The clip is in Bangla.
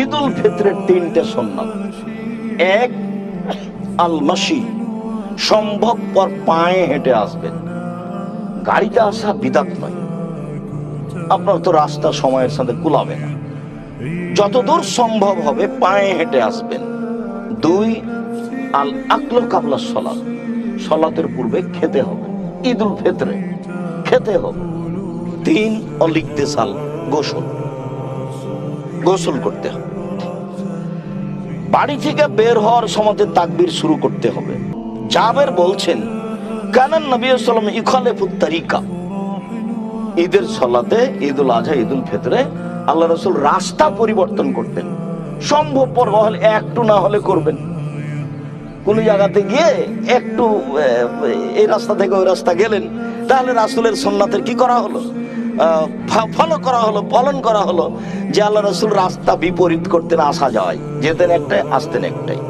ঈদ উল ফিতরের তিনটে সুন্নাত। এক, আল মাশি, সম্ভবপর পায়ে হেঁটে আসবেন। গাড়িতে আসা বিদআত নয়, আপনার তো রাস্তা সময়ের সাথে কুলাবে না, যতদূর সম্ভব হবে পায়ে হেঁটে আসবেন। দুই, আল আকল কাবলা সলাত, সলাতের পূর্বে খেতে হবে, ঈদ উল ফিতরে খেতে হবে। তিন, অলিকতেসাল, গোসল করতে হবে। বাড়ি থেকে বের হওয়ার সময় তাকবীর শুরু করতে হবে। জাবের বলছেন, কানান নবী সাল্লাল্লাহু আলাইহি ওয়াসাল্লাম ইখালিফুত তারিকা, ঈদের সালাতে, ঈদুল আজহা, ঈদুল ফিতরে আল্লাহ রাসূল রাস্তা পরিবর্তন করতেন। সম্ভবপর হলে একটু না হলে করবেন। কোন জায়গাতে গিয়ে একটু এই রাস্তা থেকে ওই রাস্তা গেলেন, তাহলে রাসূলের সুন্নাতের কি করা হলো, ফলো করা হলো, পালন করা হলো, যে আল্লাহ রাসূল রাস্তা বিপরীত করতেন, আসা যায়, যেতেন একটাই আসতেন একটাই।